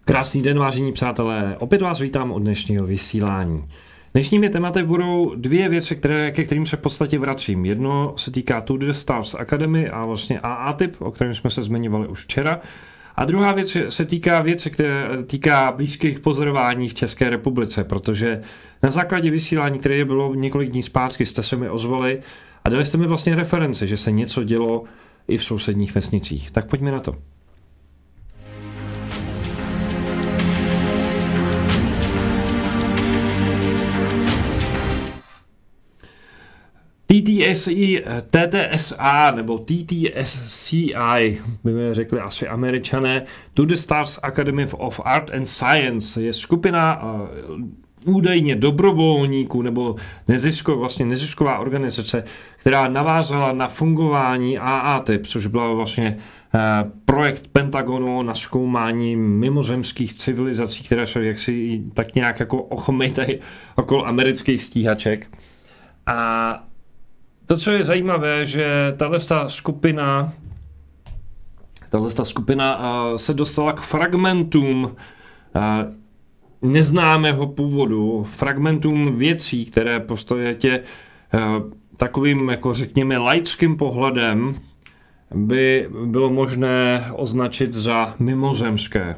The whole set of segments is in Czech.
Krásný den, vážení přátelé, opět vás vítám od dnešního vysílání. Dnešními tématy budou dvě věci, ke kterým se v podstatě vracím. Jedno se týká Tour de Stars Academy a vlastně AA-typ, o kterém jsme se zmiňovali už včera. A druhá věc se týká věci, která týká blízkých pozorování v České republice, protože na základě vysílání, které bylo několik dní zpátky, jste se mi ozvali a dali jste mi vlastně reference, že se něco dělo i v sousedních vesnicích. Tak pojďme na to. TTSA nebo TTSCI, by řekli asi Američané, Tour de Stars Academy of Art and Science, je skupina údajně dobrovolníků nebo nezisková organizace, která navázala na fungování AA-typ, což byla vlastně projekt Pentagonu na zkoumání mimozemských civilizací, které jsou jaksi tak nějak jako ochomejtají okolo amerických stíhaček. A to, co je zajímavé, že tahle skupina se dostala k fragmentům neznámého původu, fragmentům věcí, které v podstatě takovým, jako řekněme, laickým pohledem by bylo možné označit za mimozemské.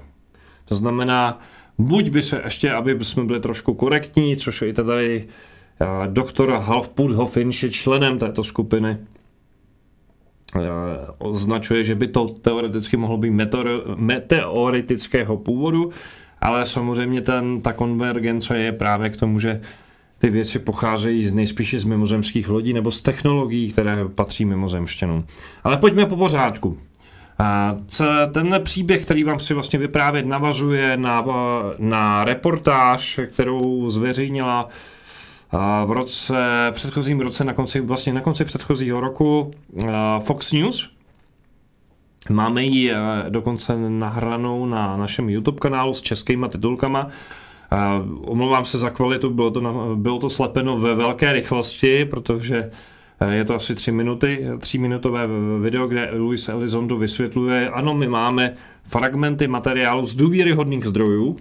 To znamená, buď by se ještě, aby jsme byli trošku korektní, což je tady doktor Half Puthoff je členem této skupiny, označuje, že by to teoreticky mohlo být meteoritického původu, ale samozřejmě ta konvergence je právě k tomu, že ty věci pocházejí nejspíše z mimozemských lodí nebo z technologií, které patří mimozemšťanům. Ale pojďme po pořádku. Ten příběh, který vám si vlastně vyprávět, navazuje na reportáž, kterou zveřejnila v předchozím roce, na konci předchozího roku Fox News. Máme ji dokonce nahranou na našem YouTube kanálu s českýma titulkama. Omlouvám se za kvalitu, bylo to slepeno ve velké rychlosti, protože je to asi 3minutové video, kde Luis Elizondo vysvětluje, ano, my máme fragmenty materiálu z důvěryhodných zdrojů,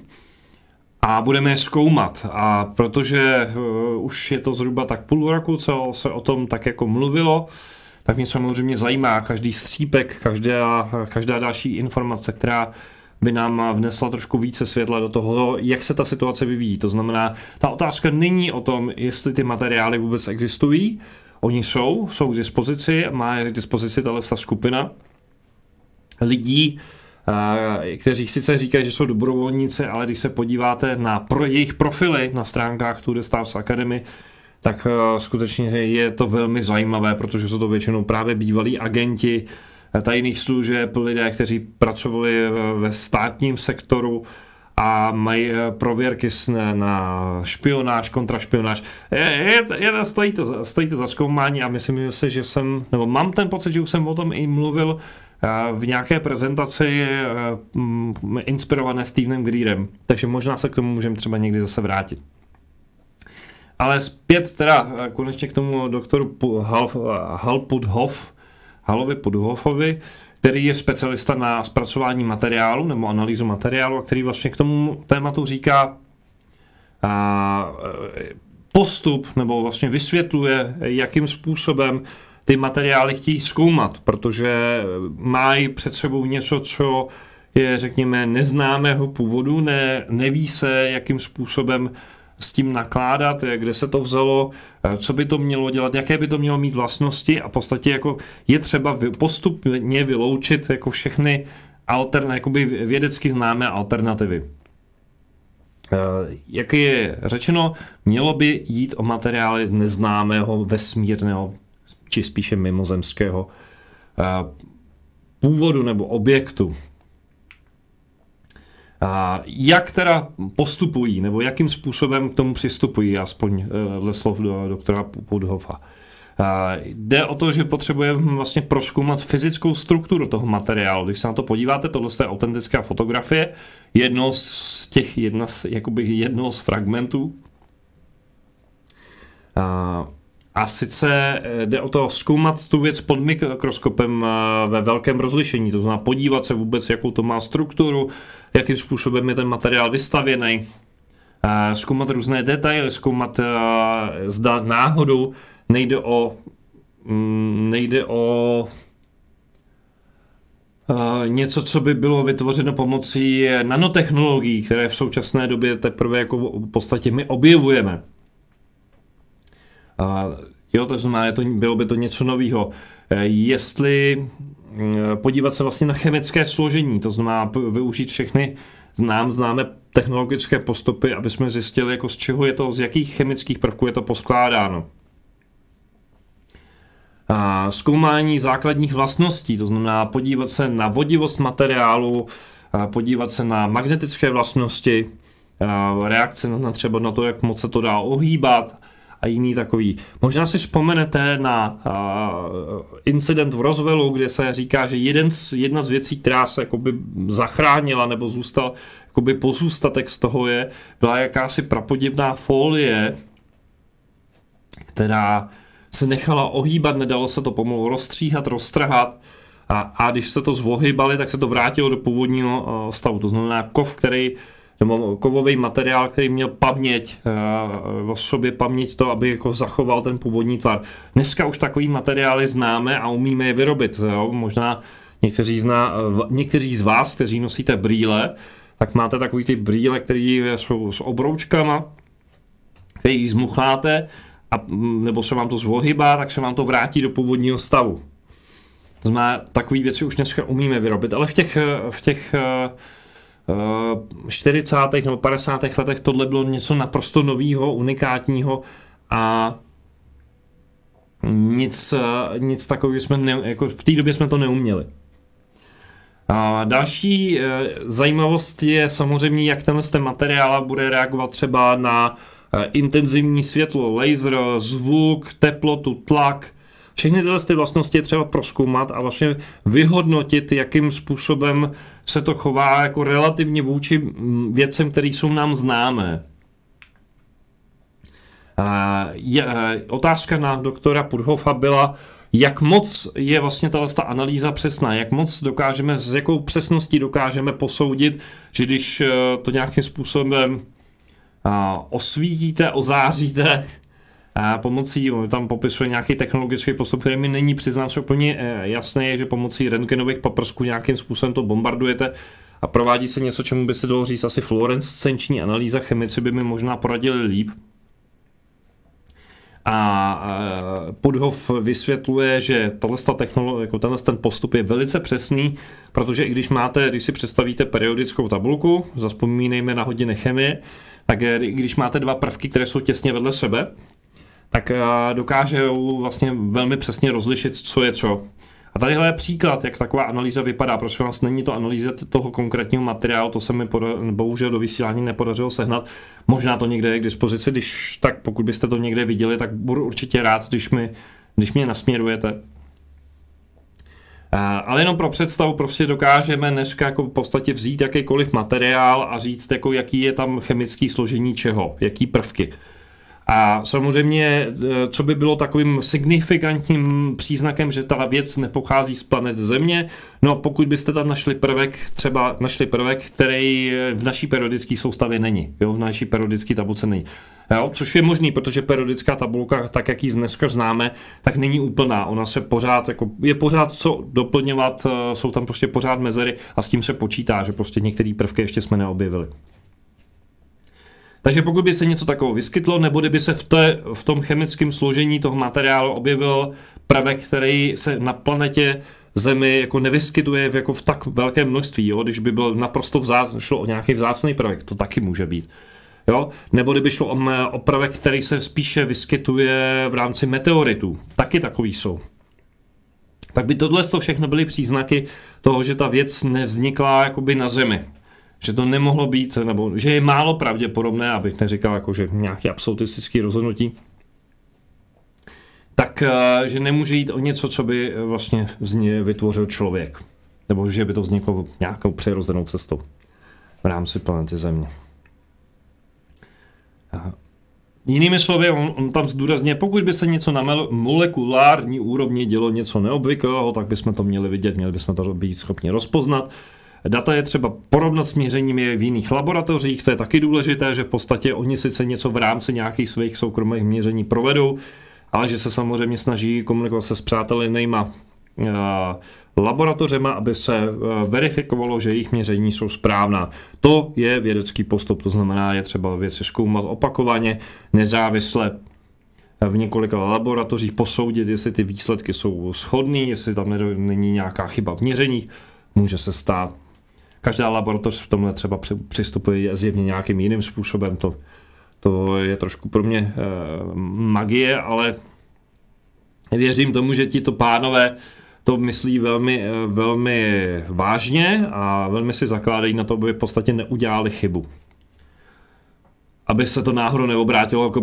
a budeme je zkoumat. A protože už je to zhruba tak půl roku, co se o tom tak jako mluvilo, tak mě samozřejmě zajímá každý střípek, každá další informace, která by nám vnesla trošku více světla do toho, jak se ta situace vyvíjí. To znamená, ta otázka není o tom, jestli ty materiály vůbec existují. Oni jsou k dispozici, má je k dispozici tato skupina lidí, kteří sice říkají, že jsou dobrovolníci, ale když se podíváte na jejich profily na stránkách Tour de Stars Academy, tak skutečně je to velmi zajímavé, protože jsou to většinou právě bývalí agenti tajných služeb, lidé, kteří pracovali ve státním sektoru a mají prověrky na špionáž, kontrašpionáž. Stojí to za zkoumání a myslím si, že mám ten pocit, že už jsem o tom i mluvil v nějaké prezentaci inspirované Stevenem Greerem, takže možná se k tomu můžeme třeba někdy zase vrátit. Ale zpět teda konečně k tomu doktoru Halovi Puthoffovi, který je specialista na zpracování materiálu nebo analýzu materiálu a který vlastně k tomu tématu říká postup nebo vlastně vysvětluje, jakým způsobem ty materiály chtějí zkoumat, protože mají před sebou něco, co je, řekněme, neznámého původu, neví se, jakým způsobem s tím nakládat, kde se to vzalo, co by to mělo dělat, jaké by to mělo mít vlastnosti a v podstatě jako je třeba postupně vyloučit jako všechny jakoby vědecky známé alternativy. Jak je řečeno, mělo by jít o materiály neznámého vesmírného či spíše mimozemského původu nebo objektu. Jak teda postupují, nebo jakým způsobem k tomu přistupují, aspoň dle slov doktora Puthoffa. Jde o to, že potřebujeme vlastně prozkoumat fyzickou strukturu toho materiálu. Když se na to podíváte, tohle je autentická fotografie, jednoho z fragmentů. A sice jde o to zkoumat tu věc pod mikroskopem ve velkém rozlišení, to znamená podívat se vůbec, jakou to má strukturu, jakým způsobem je ten materiál vystavěný, zkoumat různé detaily, zkoumat, zda náhodou nejde o něco, co by bylo vytvořeno pomocí nanotechnologií, které v současné době teprve jako v podstatě my objevujeme. Jo, to znamená, bylo by to něco nového. Jestli podívat se vlastně na chemické složení, to znamená využít všechny známé technologické postupy, aby jsme zjistili, jako z čeho je to, z jakých chemických prvků je to poskládáno. Zkoumání základních vlastností, to znamená podívat se na vodivost materiálu, podívat se na magnetické vlastnosti, reakce na třeba na to, jak moc se to dá ohýbat a jiný takový. Možná si vzpomenete na incident v Roswellu, kde se říká, že jedna z věcí, která se jakoby zachránila nebo zůstal jakoby pozůstatek z toho byla jakási prapodivná folie, která se nechala ohýbat, nedalo se to pomalu rozstříhat, roztrhat a když se to zvohybali, tak se to vrátilo do původního stavu. To znamená nebo kovový materiál, který měl paměť, v sobě paměť to, aby jako zachoval ten původní tvar. Dneska už takový materiály známe a umíme je vyrobit. Jo? Možná někteří z vás, kteří nosíte brýle, tak máte takový ty brýle, které jsou s obroučkama, který zmuchláte, nebo se vám to zvohybá, tak se vám to vrátí do původního stavu. To znamená, takové věci už dneska umíme vyrobit, ale v těch 40. nebo 50. letech tohle bylo něco naprosto nového, unikátního a nic takového jako v té době jsme to neuměli. A další zajímavost je samozřejmě, jak ten materiál bude reagovat třeba na intenzivní světlo, laser, zvuk, teplotu, tlak. Všechny tyhle vlastnosti je třeba prozkoumat a vlastně vyhodnotit, jakým způsobem se to chová jako relativně vůči věcem, které jsou nám známé. Otázka na doktora Puthofa byla, jak moc je vlastně ta analýza přesná, jak moc dokážeme, s jakou přesností dokážeme posoudit, že když to nějakým způsobem osvítíte, ozáříte pomocí, tam popisuje nějaký technologický postup, který mi není, přiznám se, úplně jasné, že pomocí rentgenových paprsků nějakým způsobem to bombardujete a provádí se něco, čemu by se dalo říct asi fluorescenční analýza, chemici by mi možná poradili líp. A Puthoff vysvětluje, že ten postup je velice přesný, protože i když si představíte periodickou tabulku, zavzpomínejme na hodiny chemie, tak když máte dva prvky, které jsou těsně vedle sebe, tak dokáže vlastně velmi přesně rozlišit, co je co. A tadyhle je příklad, jak taková analýza vypadá. Prosím vás, není to analýza toho konkrétního materiálu, to se mi bohužel do vysílání nepodařilo sehnat. Možná to někde je k dispozici, tak pokud byste to někde viděli, tak budu určitě rád, když mě nasměrujete. Ale jenom pro představu prostě dokážeme dneska jako v podstatě vzít jakýkoliv materiál a říct, jako jaký je tam chemický složení čeho, jaký prvky. A samozřejmě, co by bylo takovým signifikantním příznakem, že ta věc nepochází z planet Země, no pokud byste tam našli prvek, který v naší periodické soustavě není, jo, v naší periodické tabulce není. Jo, což je možný, protože periodická tabulka, tak jak ji dneska známe, tak není úplná. Ona se pořád, je pořád co doplňovat, jsou tam prostě pořád mezery a s tím se počítá, že prostě některé prvky ještě jsme neobjevili. Takže pokud by se něco takového vyskytlo, nebo kdyby se v tom chemickém složení toho materiálu objevil prvek, který se na planetě Zemi jako nevyskytuje jako v tak velkém množství, jo? Když by byl naprosto šlo o nějaký vzácný prvek, to taky může být. Jo? Nebo kdyby šlo o prvek, který se spíše vyskytuje v rámci meteoritů, taky takový jsou. Tak by tohle všechno byly příznaky toho, že ta věc nevznikla jakoby na Zemi. Že to nemohlo být, nebo že je málo pravděpodobné, abych neříkal jako, že nějaké absolutistické rozhodnutí, tak že nemůže jít o něco, co by vlastně vytvořil člověk. Nebo že by to vzniklo nějakou přirozenou cestou v rámci planety Země. Jinými slovy, on tam zdůrazně, pokud by se něco na molekulární úrovni dělo něco neobvyklého, tak bychom to měli vidět, měli bychom to být schopni rozpoznat. Data je třeba porovnat s měřeními v jiných laboratořích, to je taky důležité, že v podstatě oni sice něco v rámci nějakých svých soukromých měření provedou, ale že se samozřejmě snaží komunikovat se s přátelnýma laboratořema, aby se verifikovalo, že jejich měření jsou správná. To je vědecký postup, to znamená, je třeba věci zkoumat opakovaně, nezávisle v několika laboratořích posoudit, jestli ty výsledky jsou shodné, jestli tam není nějaká chyba v měřeních, může se stát. Každá laboratoř v tomhle třeba přistupuje zjevně nějakým jiným způsobem, to je trošku pro mě magie, ale věřím tomu, že tito pánové to myslí velmi vážně a velmi si zakládají na to, aby v podstatě neudělali chybu. Aby se to náhodou neobrátilo jako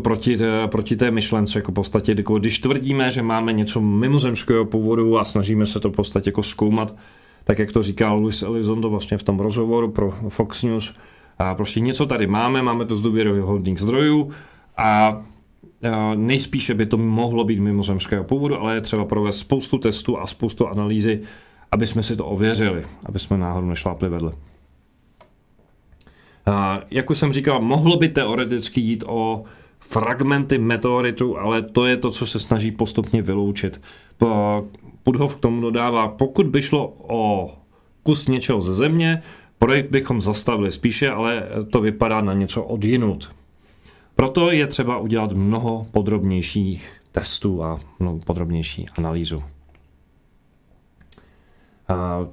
proti té myšlence, jako v podstatě, když tvrdíme, že máme něco mimozemského původu a snažíme se to v podstatě jako zkoumat, tak jak to říkal Luis Elizondo vlastně v tom rozhovoru pro Fox News, a prostě něco tady máme to z důvěryhodných zdrojů a nejspíše by to mohlo být mimozemského původu, ale je třeba provést spoustu testů a spoustu analýzy, aby jsme si to ověřili, aby jsme náhodou nešlápli vedle. Jak už jsem říkal, mohlo by teoreticky jít o fragmenty meteoritu, ale to je to, co se snaží postupně vyloučit. Puthoff k tomu dodává, pokud by šlo o kus něčeho ze Země, projekt bychom zastavili spíše, ale to vypadá na něco odjinud. Proto je třeba udělat mnoho podrobnějších testů a mnoho podrobnější analýzu.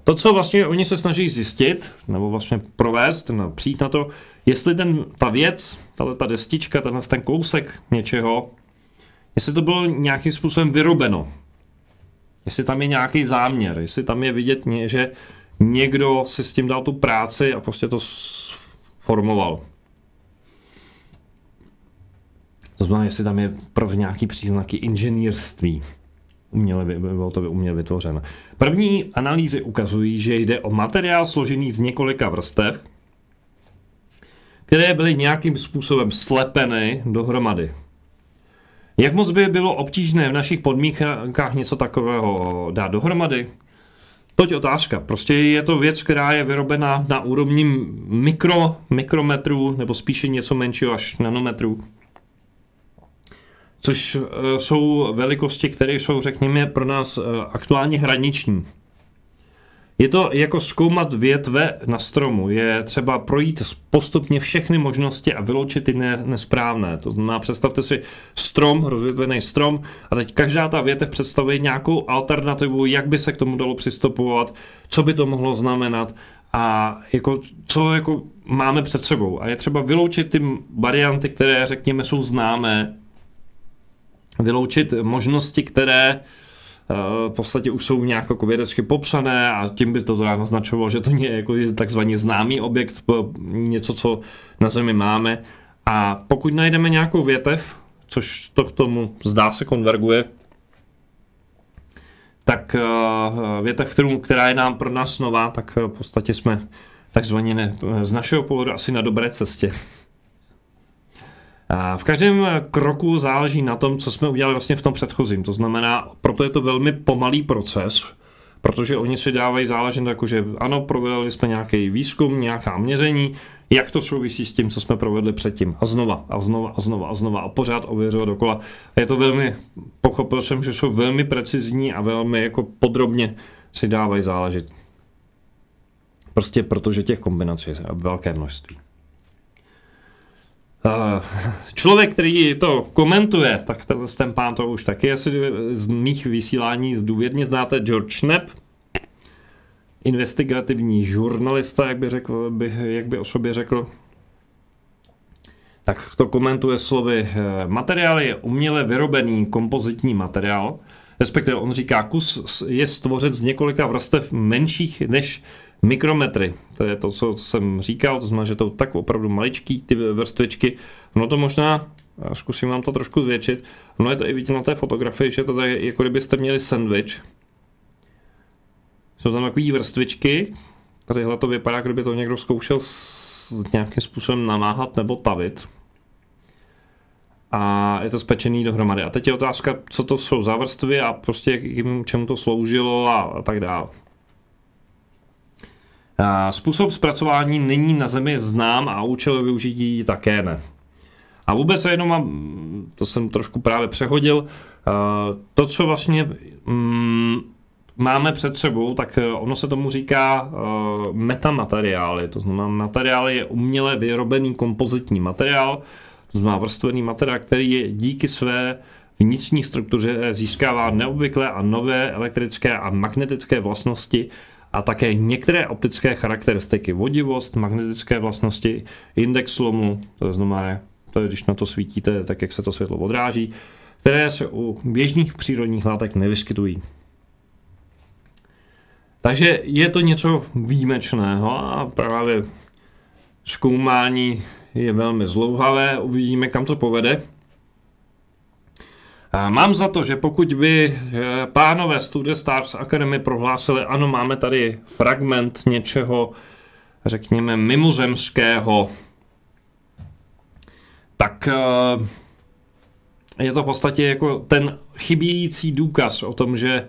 To, co vlastně oni se snaží zjistit, nebo vlastně provést, přijít na to, jestli ta věc, ta destička, ten kousek něčeho, jestli to bylo nějakým způsobem vyrobeno, jestli tam je nějaký záměr, jestli tam je vidět, že někdo si s tím dal tu práci a prostě to formoval. To znamená, jestli tam je nějaký příznaky inženýrství. Bylo to uměle vytvořeno. První analýzy ukazují, že jde o materiál složený z několika vrstev, které byly nějakým způsobem slepeny dohromady. Jak moc by bylo obtížné v našich podmínkách něco takového dát dohromady? Toť otázka. Prostě je to věc, která je vyrobena na úrovni mikrometrů, nebo spíše něco menšího až nanometrů. Což jsou velikosti, které jsou, řekněme, pro nás aktuálně hraniční. Je to jako zkoumat větve na stromu. Je třeba projít postupně všechny možnosti a vyloučit ty nesprávné. To znamená, představte si strom, rozvětvený strom, a teď každá ta větev představuje nějakou alternativu, jak by se k tomu dalo přistupovat, co by to mohlo znamenat a co máme před sebou. A je třeba vyloučit ty varianty, které, řekněme, jsou známé, vyloučit možnosti, které v podstatě už jsou nějak jako vědecky popsané a tím by to naznačovalo, že to je takzvaně známý objekt, něco, co na Zemi máme. A pokud najdeme nějakou větev, což to k tomu zdá se konverguje, tak větev, která je nám pro nás nová, tak v podstatě jsme takzvaně z našeho pohledu asi na dobré cestě. V každém kroku záleží na tom, co jsme udělali vlastně v tom předchozím. To znamená, proto je to velmi pomalý proces, protože oni si dávají záležet, jakože ano, provedli jsme nějaký výzkum, nějaká měření, jak to souvisí s tím, co jsme provedli předtím. A znova, a znova, a znova, a znova, a pořád ověřovat dokola. A je to velmi, pochopil jsem, že jsou velmi precizní a velmi jako podrobně si dávají záležet. Prostě protože těch kombinací je velké množství. Člověk, který to komentuje, tak ten pán to už taky asi z mých vysílání důvěrně znáte, George Knapp, investigativní žurnalista, jak by o sobě řekl, tak to komentuje slovy: materiál je uměle vyrobený kompozitní materiál, respektive on říká, kus je stvořen z několika vrstev menších než mikrometry. To je to, co jsem říkal, to znamená, že to tak opravdu maličký ty vrstvičky. No to možná, zkusím vám to trošku zvětšit, no je to i vidět na té fotografii, že to je, jako kdybyste měli sandwich. Jsou tam takový vrstvičky, tadyhle to vypadá, kdyby to někdo zkoušel nějakým způsobem namáhat nebo tavit. a je to spečený dohromady. A teď je otázka, co to jsou za vrstvy a prostě čemu to sloužilo a tak dále. Způsob zpracování není na Zemi znám a účel využití také ne. A vůbec jenom, to jsem trošku právě přehodil, to, co vlastně máme před sebou, tak ono se tomu říká metamateriály. To znamená, materiál je uměle vyrobený kompozitní materiál, to znamená vrstvený materiál, který je díky své vnitřní struktuře získává neobvyklé a nové elektrické a magnetické vlastnosti a také některé optické charakteristiky. Vodivost, magnetické vlastnosti, index lomu, to znamená, to je, když na to svítíte, tak jak se to světlo odráží, které se u běžných přírodních látek nevyskytují. Takže je to něco výjimečného a právě zkoumání je velmi zdlouhavé, uvidíme, kam to povede. Mám za to, že pokud by pánové Studio Stars Academy prohlásili, ano, máme tady fragment něčeho, řekněme, mimozemského, tak je to v podstatě jako ten chybějící důkaz o tom, že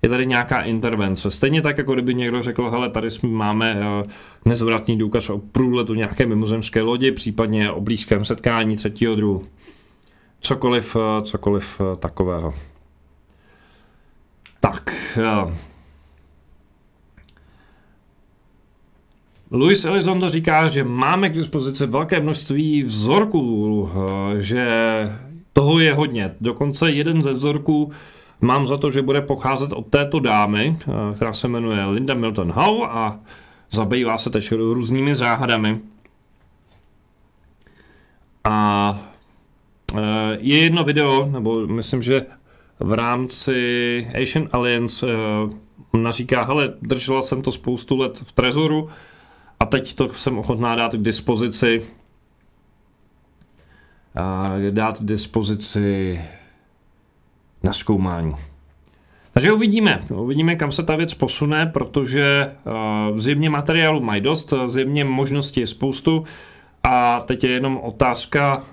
je tady nějaká intervence. Stejně tak, jako kdyby někdo řekl, hele, tady máme nezvratný důkaz o průletu nějaké mimozemské lodi, případně o blízkém setkání třetího druhu. Cokoliv takového. Tak. Louis Elizondo říká, že máme k dispozici velké množství vzorků, že toho je hodně. Dokonce jeden ze vzorků mám za to, že bude pocházet od této dámy, která se jmenuje Linda Moulton Howe a zabývá se teď různými záhadami. A je jedno video, nebo myslím, že v rámci Asian Alliance naříká, hele, držela jsem to spoustu let v trezoru a teď to jsem ochotná dát k dispozici na zkoumání. Takže uvidíme, kam se ta věc posune, protože zjevně materiálu mají dost, zjevně možností je spoustu a teď je jenom otázka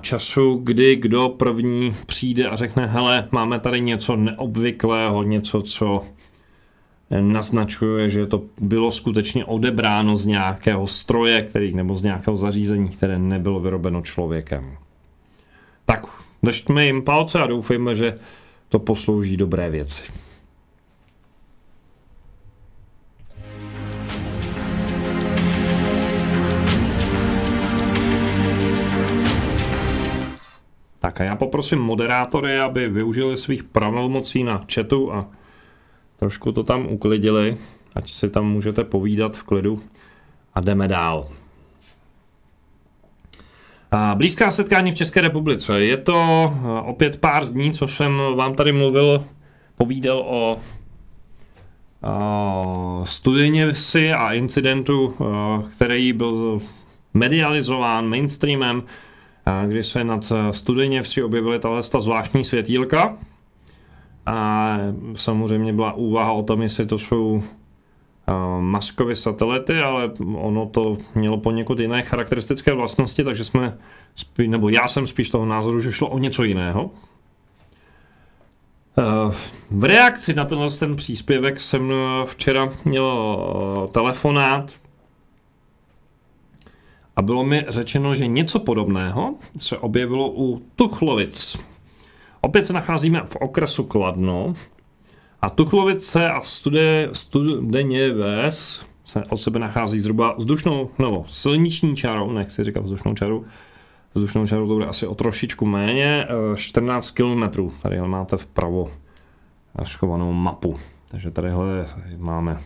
času, kdy kdo první přijde a řekne, hele, máme tady něco neobvyklého, něco, co naznačuje, že to bylo skutečně odebráno z nějakého stroje, nebo z nějakého zařízení, které nebylo vyrobeno člověkem. Tak, držme jim palce a doufejme, že to poslouží dobré věci. Tak a já poprosím moderátory, aby využili svých pravomocí na chatu a trošku to tam uklidili, ať si tam můžete povídat v klidu a jdeme dál. Blízká setkání v České republice. Je to opět pár dní, co jsem vám tady povídal o Studejněvsi a incidentu, který byl medializován mainstreamem, kdy se nad Studejněvsi objevily ta zvláštní světýlka. A samozřejmě byla úvaha o tom, jestli to jsou Muskovy satelity, ale ono to mělo poněkud jiné charakteristické vlastnosti, takže já jsem spíš toho názoru, že šlo o něco jiného. V reakci na ten příspěvek jsem včera měl telefonát a bylo mi řečeno, že něco podobného se objevilo u Tuchlovic. Opět se nacházíme v okresu Kladno a Tuchlovice a Studejněves se od sebe nachází zhruba silniční čarou, nechci říkat vzdušnou čarou to bude asi o trošičku méně, 14 km. Tady máte vpravo schovanou mapu, takže tadyhle máme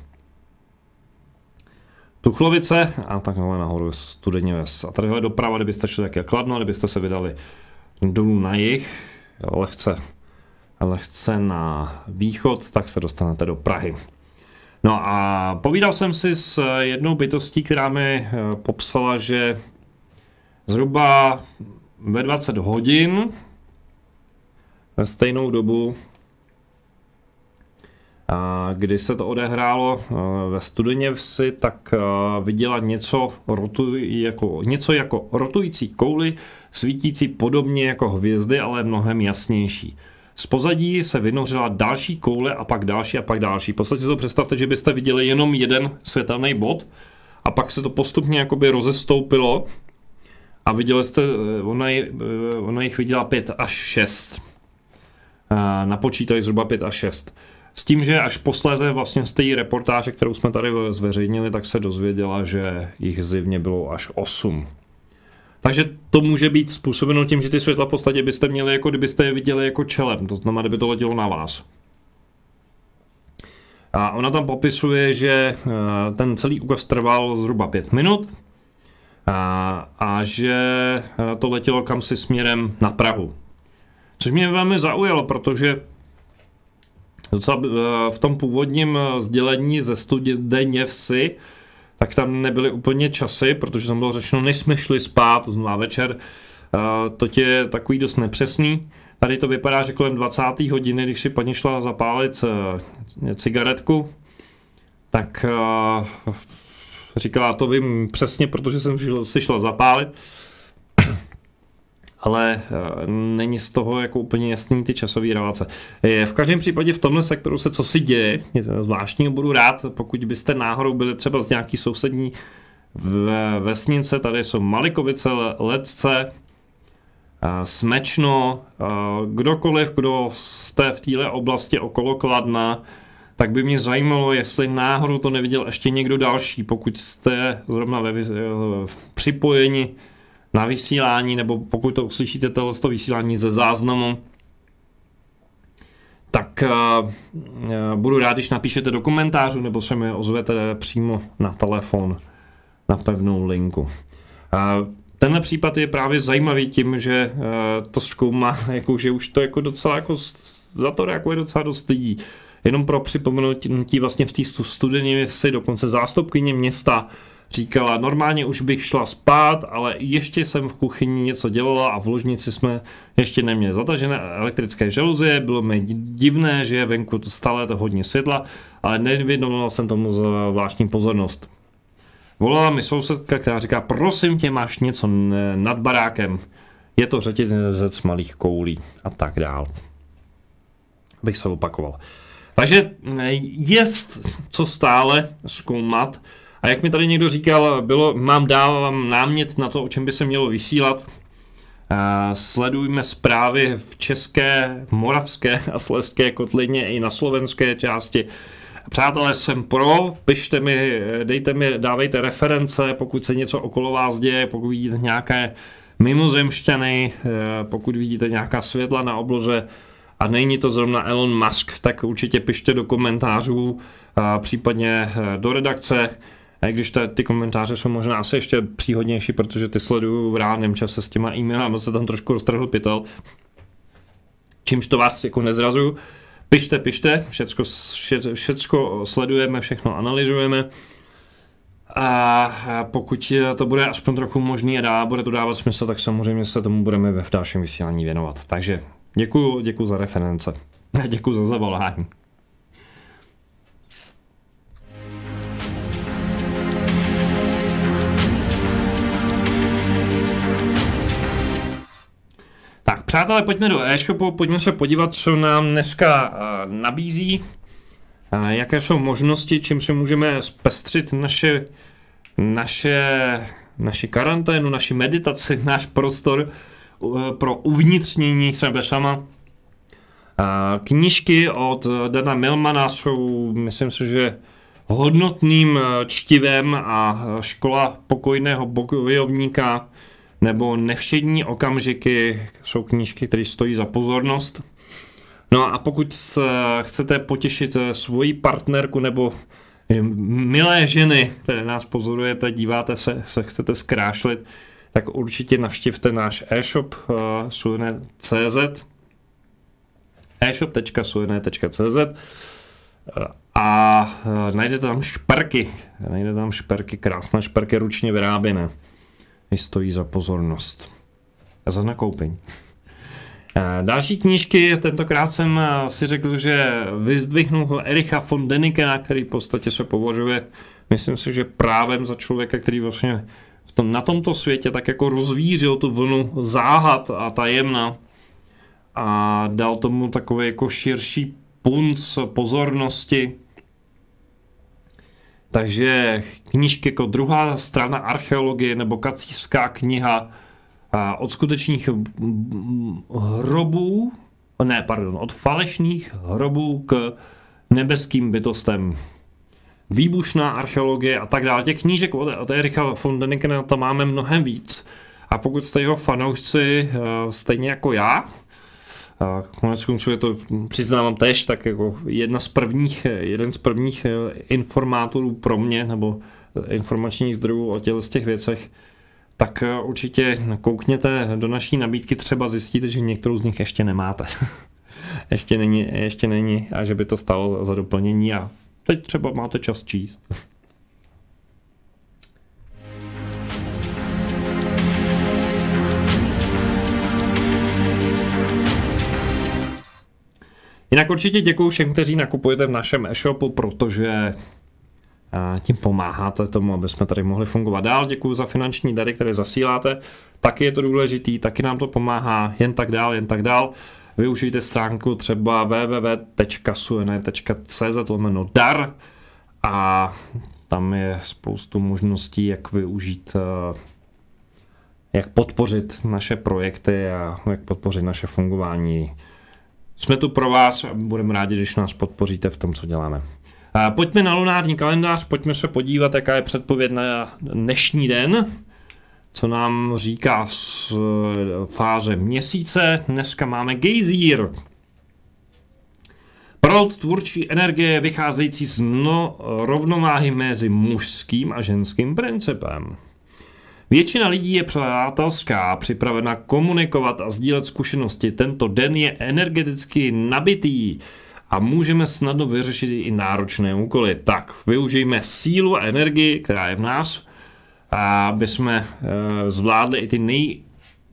Tuchlovice a takhle nahoru Studejněves. A tadyhle doprava, kdybyste šli také Kladno, kdybyste se vydali dolů na jih, lehce na východ, tak se dostanete do Prahy. No a povídal jsem si s jednou bytostí, která mi popsala, že zhruba ve 20 hodin ve stejnou dobu Kdy se to odehrálo ve Studeně Vsi, tak viděla něco jako rotující kouli, svítící podobně jako hvězdy, ale mnohem jasnější. Z pozadí se vynořila další koule a pak další a pak další. V podstatě si to představte, že byste viděli jenom jeden světelný bod a pak se to postupně jakoby rozestoupilo a viděli jste, ona jich viděla 5 až 6. Napočítali zhruba 5 až 6. S tím, že až posléze vlastně z té reportáže, kterou jsme tady zveřejnili, tak se dozvěděla, že jich zjevně bylo až 8. Takže to může být způsobeno tím, že ty světla v podstatě byste měli, jako kdybyste je viděli jako čelem, to znamená, kdyby to letělo na vás. A ona tam popisuje, že ten celý úkaz trval zhruba 5 minut a že to letělo kamsi směrem na Prahu. Což mě velmi zaujalo, protože docela v tom původním sdělení ze Studeně Vsi, tak tam nebyly úplně časy, protože tam bylo řečeno, než jsme šli spát, to znamená večer, to je takový dost nepřesný. Tady to vypadá, že kolem 20. hodiny, když si paní šla zapálit cigaretku, tak říkala, to vím přesně, protože jsem si šla zapálit, ale není z toho jako úplně jasný ty časové relace. V každém případě v tomhle sektoru se co si děje, zvláštního budu rád, pokud byste náhodou byli třeba z nějaký sousední vesnice, tady jsou Malikovice, Ledce, Smečno, kdokoliv, kdo jste v téhle oblasti okolo Kladna, tak by mě zajímalo, jestli náhodou to neviděl ještě někdo další, pokud jste zrovna připojeni na vysílání, nebo pokud to uslyšíte tohleto vysílání ze záznamu, tak budu rád, když napíšete do komentářů, nebo se mi ozvete přímo na telefon, na pevnou linku. Tenhle případ je právě zajímavý tím, že to zkoumá, jako, že už to jako docela jako za to reaguje docela dost lidí. Jenom pro připomenutí vlastně v té Studeně Vsi dokonce zástupkyně města říkala, normálně už bych šla spát, ale ještě jsem v kuchyni něco dělala a v ložnici jsme ještě neměli zatažené elektrické žaluzie. Bylo mi divné, že je venku stále to hodně světla, ale nevěnovala jsem tomu zvláštní pozornost. Volala mi sousedka, která říká, prosím tě, máš něco nad barákem. Je to řetězec malých koulí a tak dál. Abych se opakoval. Takže jest co stále zkoumat. A jak mi tady někdo říkal, dávám námět na to, o čem by se mělo vysílat. Sledujme zprávy v české, moravské a slezské kotlině i na slovenské části. Přátelé, jsem pro, pište mi, dávejte reference, pokud se něco okolo vás děje, pokud vidíte nějaké mimozemšťany, pokud vidíte nějaká světla na obloze a není to zrovna Elon Musk, tak určitě pište do komentářů, případně do redakce. A když ty komentáře jsou možná asi ještě příhodnější, protože ty sleduju v reálném čase s těma e-mailama, se tam trošku roztrhl pytel. Čímž to vás jako nezrazuju. Pište, všecko sledujeme, všechno analyzujeme. A pokud to bude aspoň trochu možný a bude to dávat smysl, tak samozřejmě se tomu budeme v dalším vysílání věnovat. Takže děkuju za reference. Děkuju za zavolání. Tak, přátelé, pojďme do e-shopu, pojďme se podívat, co nám dneska nabízí, jaké jsou možnosti, čím se můžeme zpestřit naši karanténu, naši meditaci, náš prostor pro uvnitřnění sebe sama. Knížky od Dana Millmana jsou, myslím si, že hodnotným čtivem a škola pokojného bojovníka nebo Nevšední okamžiky jsou knížky, které stojí za pozornost. No a pokud chcete potěšit svoji partnerku nebo milé ženy, které nás pozorujete, díváte se chcete zkrášlit, tak určitě navštivte náš e-shop suené.cz e-shop.suené.cz a najdete tam šperky, krásné šperky ručně vyráběné. Stojí za pozornost a za nakoupení. Další knížky, tentokrát jsem si řekl, že vyzdvihnu Ericha von Dänikena, který v podstatě se považuje, myslím si, že právem za člověka, který vlastně na tomto světě tak jako rozvířil tu vlnu záhad a tajemna a dal tomu takový jako širší punc pozornosti. Takže knížky jako Druhá strana archeologie nebo Kacířská kniha od skutečných hrobů, od falešných hrobů k nebeským bytostem. Výbušná archeologie a tak dále. Těch knížek od Ericha von Dänikena tam máme mnohem víc. A pokud jste jeho fanoušci, stejně jako já, konec konců je to, přiznávám tež, tak jako jeden z prvních informátorů pro mě, nebo informačních zdrojů o z těch věcech, tak určitě koukněte do naší nabídky, třeba zjistíte, že některou z nich ještě nemáte. ještě není a že by to stalo za doplnění a teď třeba máte čas číst. Jinak určitě děkuju všem, kteří nakupujete v našem e-shopu, protože tím pomáháte tomu, aby jsme tady mohli fungovat dál. Děkuju za finanční dary, které zasíláte. Taky je to důležitý, taky nám to pomáhá, jen tak dál. Využijte stránku třeba www.suene.cz/dar a tam je spoustu možností, jak využít, jak podpořit naše projekty a jak podpořit naše fungování. Jsme tu pro vás a budeme rádi, když nás podpoříte v tom, co děláme. Pojďme na lunární kalendář, pojďme se podívat, jaká je předpověď na dnešní den, co nám říká z fáze měsíce. Dneska máme gejzír. Proud tvůrčí energie vycházející z rovnováhy mezi mužským a ženským principem. Většina lidí je přátelská, připravena komunikovat a sdílet zkušenosti. Tento den je energeticky nabitý a můžeme snadno vyřešit i náročné úkoly. Tak, využijme sílu a energii, která je v nás, aby jsme zvládli i ty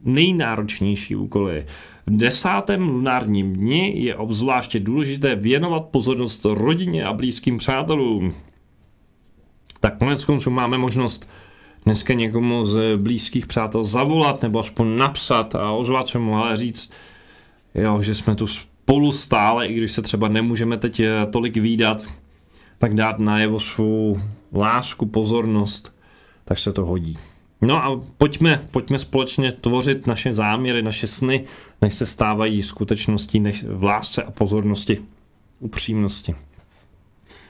nejnáročnější úkoly. V 10. lunárním dni je obzvláště důležité věnovat pozornost rodině a blízkým přátelům. Tak koneckonců máme možnost dneska někomu z blízkých přátel zavolat nebo aspoň napsat a ozvat se mu, ale říct, jo, že jsme tu spolu stále, i když se třeba nemůžeme teď tolik vídat, tak dát najevo svou lásku, pozornost, tak se to hodí. No a pojďme společně tvořit naše záměry, naše sny, než se stávají skutečností, než v lásce a pozornosti, upřímnosti.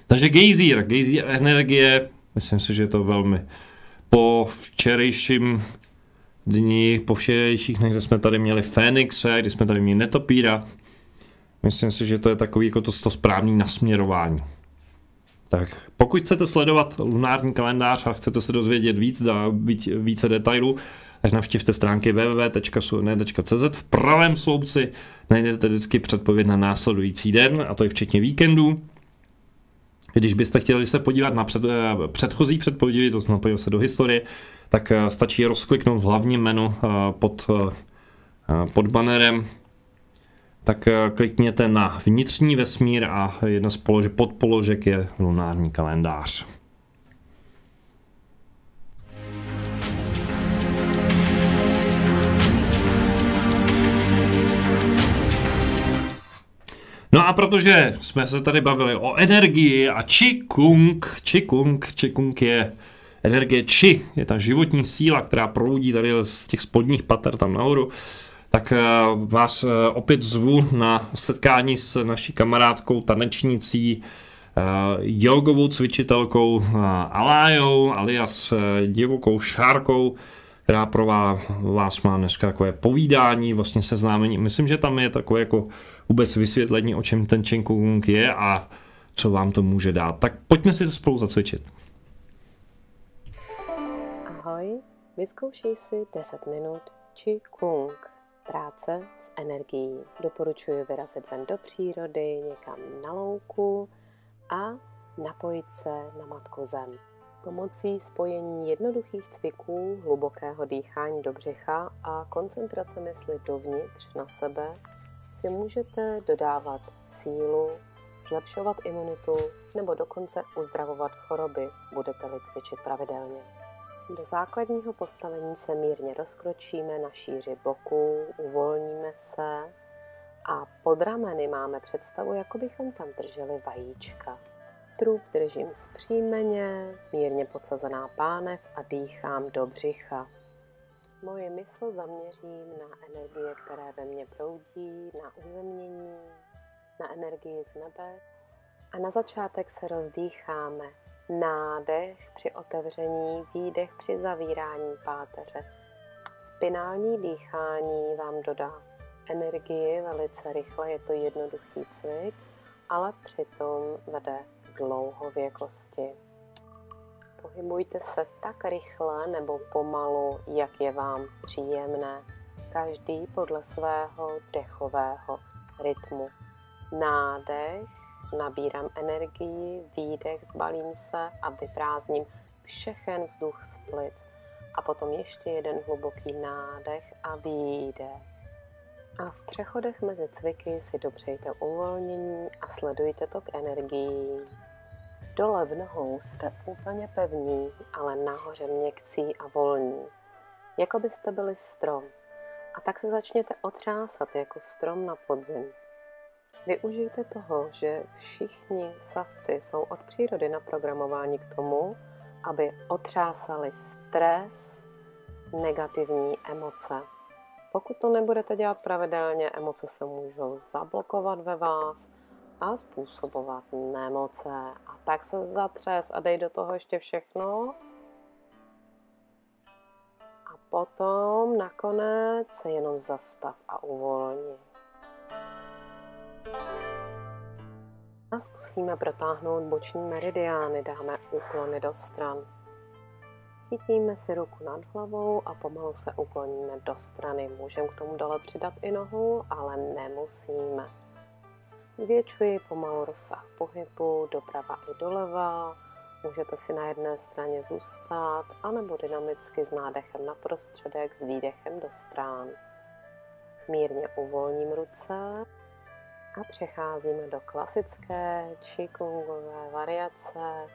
Takže gejzír energie, myslím si, že je to velmi po včerejším dni, po včerejších dnech, jsme tady měli Fénixe, kdy jsme tady měli Netopíra. Myslím si, že to je takový jako to správné nasměrování. Tak pokud chcete sledovat lunární kalendář a chcete se dozvědět více detailů, tak navštivte stránky www.suene.cz. V pravém sloupci najdete vždycky předpověď na následující den, a to je včetně víkendů. Když byste chtěli se podívat na předchozí předpovědi, to znamená podívat se do historie, tak stačí rozkliknout v hlavním menu pod bannerem. Tak klikněte na vnitřní vesmír a jedna z podpoložek je lunární kalendář. No a protože jsme se tady bavili o energii a Qigong je energie Qi, je ta životní síla, která proudí tady z těch spodních pater tam nahoru, tak vás opět zvu na setkání s naší kamarádkou, tanečnicí, jogovou cvičitelkou Alájou, alias divokou šárkou, která pro vás má dneska takové povídání, vlastně seznámení. Myslím, že tam je takové jako vůbec vysvětlení, o čem ten Qigong je a co vám to může dát. Tak pojďme si to spolu zacvičit. Ahoj, vyzkoušej si 10 minut Qigong, práce s energií. Doporučuji vyrazit ven do přírody, někam na louku a napojit se na Matku Zem. Pomocí spojení jednoduchých cviků, hlubokého dýchání do břicha a koncentrace mysli dovnitř na sebe si můžete dodávat sílu, zlepšovat imunitu nebo dokonce uzdravovat choroby, budete-li cvičit pravidelně. Do základního postavení se mírně rozkročíme na šíři boku, uvolníme se a pod rameny máme představu, jako bychom tam drželi vajíčka. Trup držím zpříjmeně, mírně podsazená pánev a dýchám do břicha. Moje mysl zaměřím na energie, které ve mně proudí, na uzemnění, na energii z nebe. A na začátek se rozdýcháme. Nádech při otevření, výdech při zavírání páteře. Spinální dýchání vám dodá energii velice rychle, je to jednoduchý cvik, ale přitom vede k dlouhověkosti. Pohybujte se tak rychle nebo pomalu, jak je vám příjemné. Každý podle svého dechového rytmu. Nádech, nabírám energii, výdech, zbalím se a vyprázdním všechen vzduch z plic. A potom ještě jeden hluboký nádech a výdech. A v přechodech mezi cviky si dopřejte uvolnění a sledujte to k energii. Dole v nohou jste úplně pevní, ale nahoře měkcí a volní. Jako byste byli strom. A tak se začněte otřásat jako strom na podzim. Využijte toho, že všichni savci jsou od přírody naprogramováni k tomu, aby otřásali stres, negativní emoce. Pokud to nebudete dělat pravidelně, emoce se můžou zablokovat ve vás a způsobovat nemoce. A tak se zatřes a dej do toho ještě všechno. A potom nakonec se jenom zastav a uvolni. A zkusíme protáhnout boční meridiány, dáme úklony do stran. Chytíme si ruku nad hlavou a pomalu se ukloníme do strany. Můžeme k tomu dole přidat i nohu, ale nemusíme. Zvětšuji pomalu rozsah pohybu doprava i doleva. Můžete si na jedné straně zůstat, anebo dynamicky s nádechem na prostředek, s výdechem do stran. Mírně uvolním ruce a přecházíme do klasické qigongové variace.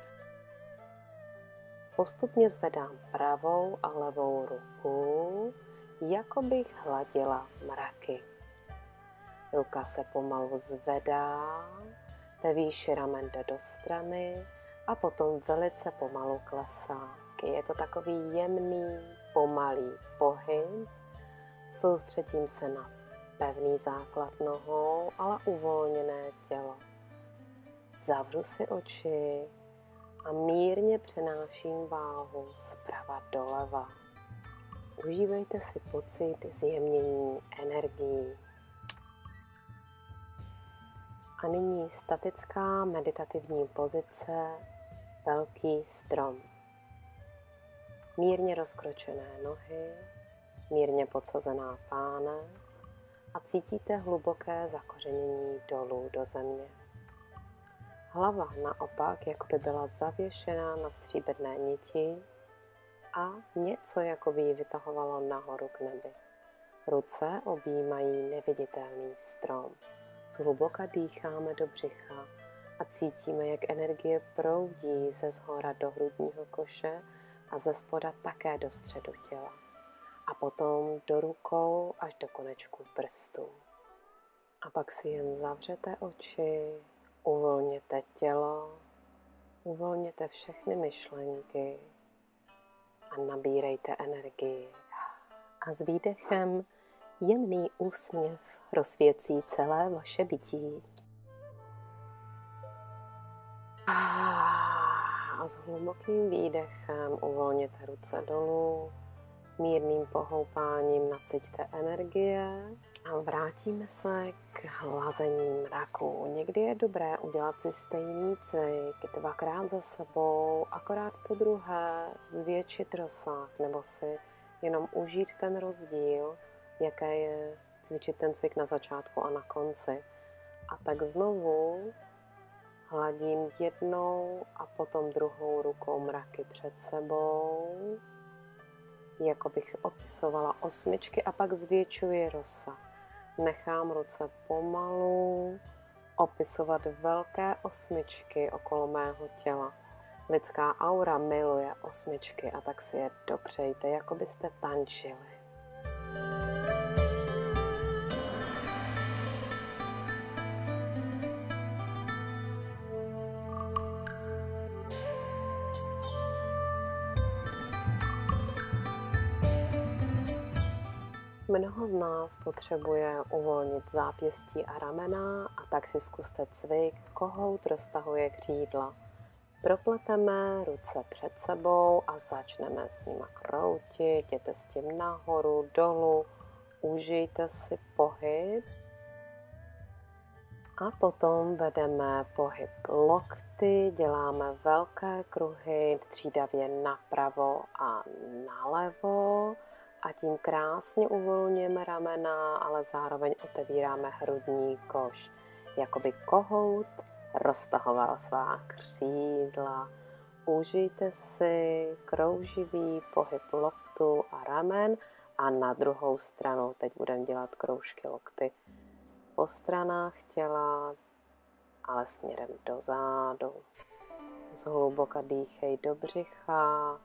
Postupně zvedám pravou a levou ruku, jako bych hladila mraky. Ruka se pomalu zvedá, ve výši ramen jde do strany a potom velice pomalu klesá. Je to takový jemný, pomalý pohyb. Soustředím se na pevný základ nohou, ale uvolněné tělo. Zavřu si oči a mírně přenáším váhu zprava doleva. Užívejte si pocit zjemnění energií. A nyní statická meditativní pozice, velký strom. Mírně rozkročené nohy, mírně podsazená pánev a cítíte hluboké zakořenění dolů do země. Hlava naopak, jako by byla zavěšená na stříbrné niti a něco, jako by ji vytahovalo nahoru k nebi. Ruce objímají neviditelný strom. Zhluboka dýcháme do břicha a cítíme, jak energie proudí ze shora do hrudního koše a ze spoda také do středu těla. A potom do rukou až do konečků prstů. A pak si jen zavřete oči, uvolněte tělo, uvolněte všechny myšlenky a nabírejte energii. A s výdechem jemný úsměv rozsvěcí celé vaše bytí. A s hlubokým výdechem uvolněte ruce dolů, mírným pohoupáním naciťte energie a vrátíme se k hlazení mraku. Někdy je dobré udělat si stejný cvik 2krát za sebou, akorát po druhé zvětšit rozsah nebo si jenom užít ten rozdíl, jaké je cvičit ten cvik na začátku a na konci. A tak znovu Hladím jednou a potom druhou rukou mraky před sebou, jako bych opisovala osmičky a pak zvětšuji rozsah. Nechám ruce pomalu opisovat velké osmičky okolo mého těla. Lidská aura miluje osmičky a tak si je dopřejte, jako byste tančili. Mnoho z nás potřebuje uvolnit zápěstí a ramena a tak si zkuste cvik, kohout roztahuje křídla. Propleteme ruce před sebou a začneme s nima kroutit, jděte s tím nahoru, dolů, užijte si pohyb. A potom vedeme pohyb lokty, děláme velké kruhy, střídavě napravo a nalevo. A tím krásně uvolňujeme ramena, ale zároveň otevíráme hrudní koš. Jakoby kohout roztahoval svá křídla. Užijte si krouživý pohyb loktu a ramen a na druhou stranu teď budeme dělat kroužky lokty po stranách těla, ale směrem dozadu. Zhluboka dýchej do břicha,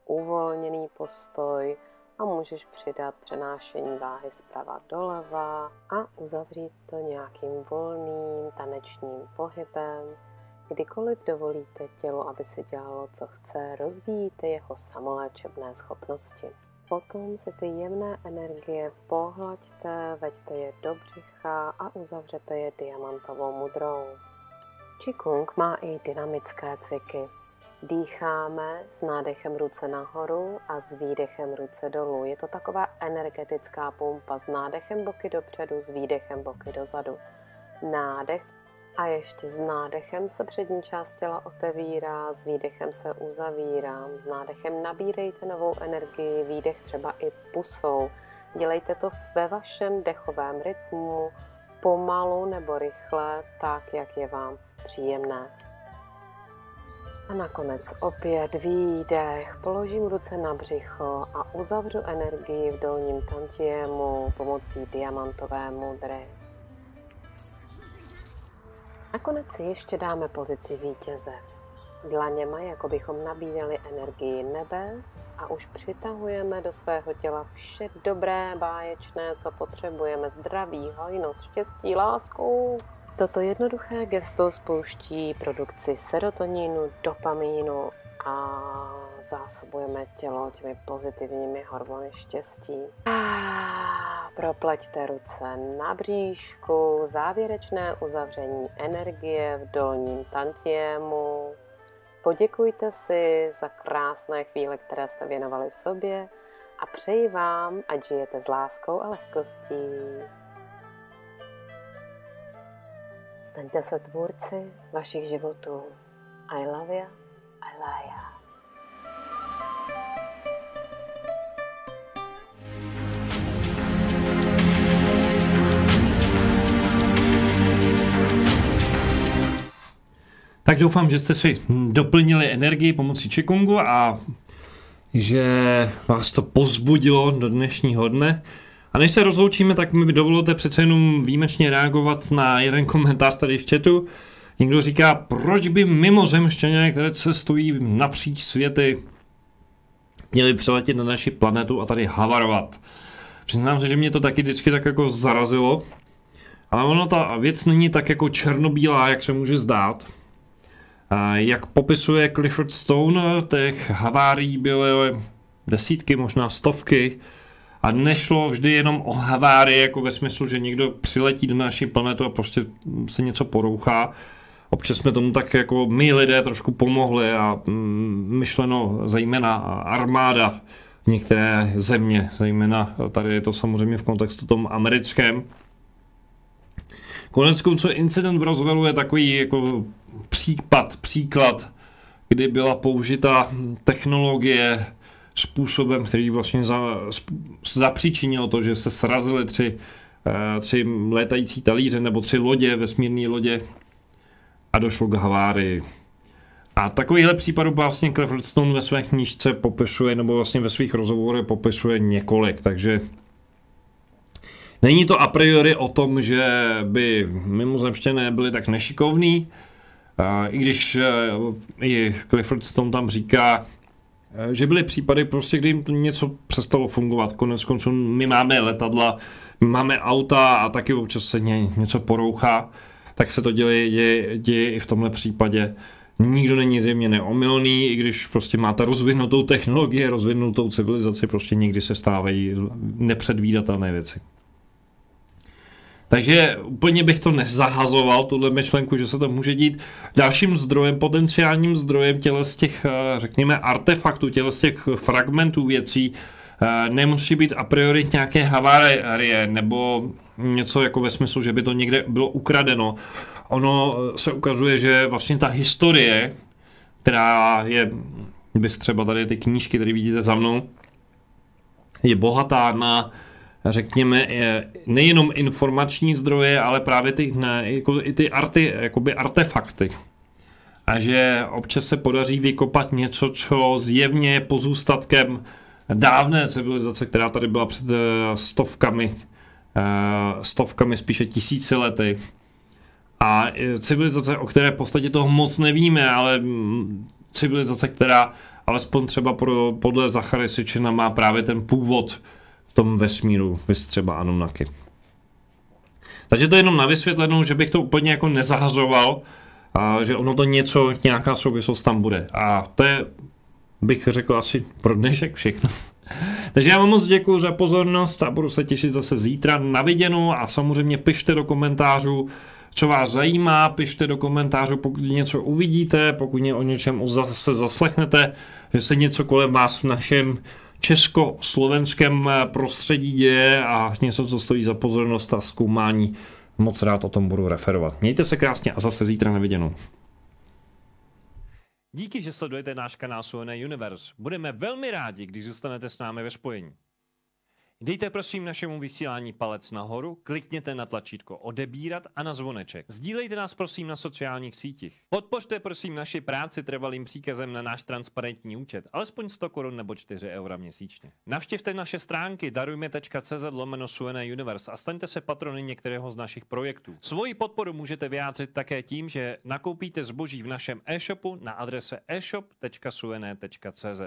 uvolněný postoj a můžeš přidat přenášení váhy zprava doleva a uzavřít to nějakým volným tanečním pohybem. Kdykoliv dovolíte tělu, aby si dělalo, co chce, rozvíjíte jeho samoléčebné schopnosti. Potom si ty jemné energie pohlaďte, veďte je do břicha a uzavřete je diamantovou mudrou. Qigong má i dynamické cviky. Dýcháme s nádechem ruce nahoru a s výdechem ruce dolů. Je to taková energetická pumpa s nádechem boky dopředu, s výdechem boky dozadu. Nádech a ještě s nádechem se přední část těla otevírá, s výdechem se uzavírá. S nádechem nabírejte novou energii, výdech třeba i pusou. Dělejte to ve vašem dechovém rytmu, pomalu nebo rychle, tak, jak je vám příjemné. A nakonec opět výdech, položím ruce na břicho a uzavřu energii v dolním tantiému pomocí diamantové mudry. Nakonec si ještě dáme pozici vítěze. Dlaněma, jako bychom nabídali energii nebes a už přitahujeme do svého těla vše dobré, báječné, co potřebujeme, zdraví, hojnost, štěstí, lásku. Toto jednoduché gesto spouští produkci serotoninu, dopamínu a zásobujeme tělo těmi pozitivními hormony štěstí. Propleťte ruce na bříšku, závěrečné uzavření energie v dolním tantiému. Poděkujte si za krásné chvíle, které jste věnovali sobě a přeji vám, ať žijete s láskou a lehkostí. Staňte se tvůrci vašich životů. I love you, I love you. Tak doufám, že jste si doplnili energii pomocí Qigongu a že vás to povzbudilo do dnešního dne. A než se rozloučíme, tak mi dovolte přece jenom výjimečně reagovat na jeden komentář tady v chatu. Někdo říká, proč by mimozemšťané, které cestují napříč světy, měli přiletět na naši planetu a tady havarovat. Přiznám se, že mě to taky vždycky tak jako zarazilo. Ale ono ta věc není tak jako černobílá, jak se může zdát. Jak popisuje Clifford Stone, těch havárií byly desítky, možná stovky. A nešlo vždy jenom o havárie, jako ve smyslu, že někdo přiletí do naší planetu a prostě se něco porouchá. Občas jsme tomu tak jako my lidé trošku pomohli a myšleno zejména armáda některé země, zejména tady je to samozřejmě v kontextu tom americkém. Koneckonců incident v Roswellu je takový jako příklad, kdy byla použita technologie způsobem, který vlastně zapříčinil to, že se srazily tři létající talíře nebo 3 lodě, vesmírné lodě. a došlo k havárii. A takovýhle případů vlastně Clifford Stone ve své knížce popisuje, nebo vlastně ve svých rozhovorech popisuje několik, takže není to a priori o tom, že by mimozemštěné byli tak nešikovní, i když i Clifford Stone tam říká, že byly případy prostě, kdy jim to něco přestalo fungovat. Konec konců my máme letadla, my máme auta a taky občas se něco porouchá, tak se to děje i v tomhle případě. Nikdo není zjevně neomylný, i když prostě máte rozvinutou technologii, rozvinutou civilizaci, prostě někdy se stávají nepředvídatelné věci. Takže úplně bych to nezahazoval, tuhle myšlenku, že se to může dít. Dalším zdrojem, potenciálním zdrojem z těch, řekněme, artefaktů, z těch fragmentů věcí, nemusí být a priori nějaké havárie, nebo něco jako ve smyslu, že by to někde bylo ukradeno. Ono se ukazuje, že vlastně ta historie, která je, bys třeba tady ty knížky, které vidíte za mnou, je bohatá na, řekněme, nejenom informační zdroje, ale právě ty artefakty. A že občas se podaří vykopat něco, co zjevně je pozůstatkem dávné civilizace, která tady byla před stovkami, spíše tisícilety. A civilizace, o které v podstatě toho moc nevíme, ale civilizace, která alespoň třeba podle Zachary Sitchina má právě ten původ v tom vesmíru, vys třeba Anunnaki. Takže to je jenom na vysvětlenou, že bych to úplně jako nezahazoval, a že ono to nějaká souvislost tam bude. A to je, bych řekl, asi pro dnešek všechno. Takže já vám moc děkuji za pozornost a budu se těšit zase zítra na viděnou a samozřejmě pište do komentářů, co vás zajímá, pište do komentářů, pokud něco uvidíte, pokud o něčem zase zaslechnete, že se něco kolem vás v našem československém prostředí děje a něco, co stojí za pozornost a zkoumání. Moc rád o tom budu referovat. Mějte se krásně a zase zítra na viděnou. Díky, že sledujete náš kanál Suene Universe. Budeme velmi rádi, když zůstanete s námi ve spojení. Dejte prosím našemu vysílání palec nahoru, klikněte na tlačítko odebírat a na zvoneček. Sdílejte nás prosím na sociálních sítích. Podpořte prosím naši práci trvalým příkazem na náš transparentní účet, alespoň 100 korun nebo 4 eura měsíčně. Navštivte naše stránky darujme.cz/Suene Universe a staňte se patrony některého z našich projektů. Svoji podporu můžete vyjádřit také tím, že nakoupíte zboží v našem e-shopu na adrese e-shop.suene.cz.